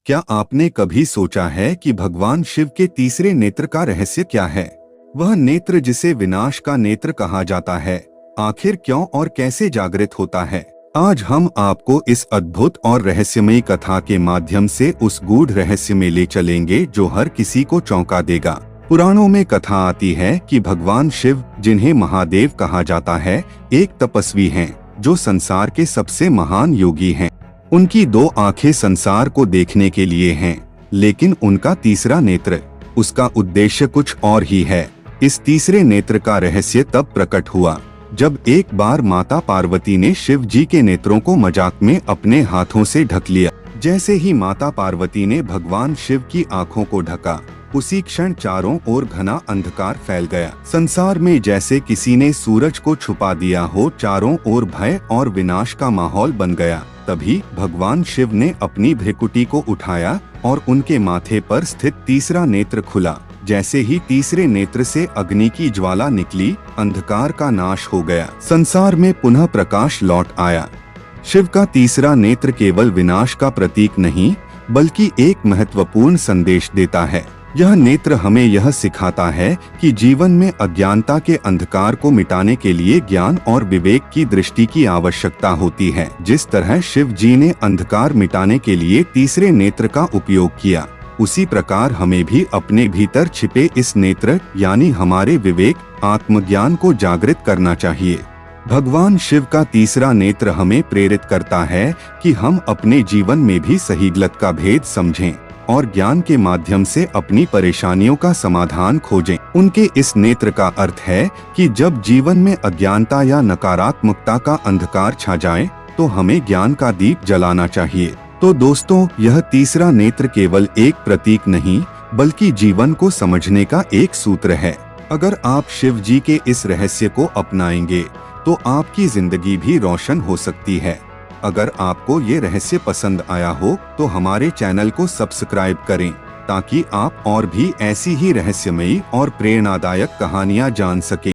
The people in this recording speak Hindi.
क्या आपने कभी सोचा है कि भगवान शिव के तीसरे नेत्र का रहस्य क्या है? वह नेत्र जिसे विनाश का नेत्र कहा जाता है, आखिर क्यों और कैसे जागृत होता है? आज हम आपको इस अद्भुत और रहस्यमयी कथा के माध्यम से उस गूढ़ रहस्य में ले चलेंगे जो हर किसी को चौंका देगा। पुराणों में कथा आती है कि भगवान शिव, जिन्हें महादेव कहा जाता है, एक तपस्वी हैं जो संसार के सबसे महान योगी हैं। उनकी दो आंखें संसार को देखने के लिए हैं, लेकिन उनका तीसरा नेत्र, उसका उद्देश्य कुछ और ही है। इस तीसरे नेत्र का रहस्य तब प्रकट हुआ जब एक बार माता पार्वती ने शिव जी के नेत्रों को मजाक में अपने हाथों से ढक लिया। जैसे ही माता पार्वती ने भगवान शिव की आंखों को ढका, उसी क्षण चारों ओर घना अंधकार फैल गया। संसार में जैसे किसी ने सूरज को छुपा दिया हो, चारों ओर भय और विनाश का माहौल बन गया। तभी भगवान शिव ने अपनी भ्रिकुटी को उठाया और उनके माथे पर स्थित तीसरा नेत्र खुला। जैसे ही तीसरे नेत्र से अग्नि की ज्वाला निकली, अंधकार का नाश हो गया, संसार में पुनः प्रकाश लौट आया। शिव का तीसरा नेत्र केवल विनाश का प्रतीक नहीं, बल्कि एक महत्वपूर्ण संदेश देता है। यह नेत्र हमें यह सिखाता है कि जीवन में अज्ञानता के अंधकार को मिटाने के लिए ज्ञान और विवेक की दृष्टि की आवश्यकता होती है। जिस तरह शिव जी ने अंधकार मिटाने के लिए तीसरे नेत्र का उपयोग किया, उसी प्रकार हमें भी अपने भीतर छिपे इस नेत्र यानी हमारे विवेक, आत्मज्ञान को जागृत करना चाहिए। भगवान शिव का तीसरा नेत्र हमें प्रेरित करता है कि हम अपने जीवन में भी सही गलत का भेद समझें और ज्ञान के माध्यम से अपनी परेशानियों का समाधान खोजें। उनके इस नेत्र का अर्थ है कि जब जीवन में अज्ञानता या नकारात्मकता का अंधकार छा जाए, तो हमें ज्ञान का दीप जलाना चाहिए। तो दोस्तों, यह तीसरा नेत्र केवल एक प्रतीक नहीं, बल्कि जीवन को समझने का एक सूत्र है। अगर आप शिव जी के इस रहस्य को अपनाएंगे, तो आपकी जिंदगी भी रोशन हो सकती है। अगर आपको ये रहस्य पसंद आया हो, तो हमारे चैनल को सब्सक्राइब करें, ताकि आप और भी ऐसी ही रहस्यमयी और प्रेरणादायक कहानियां जान सकें।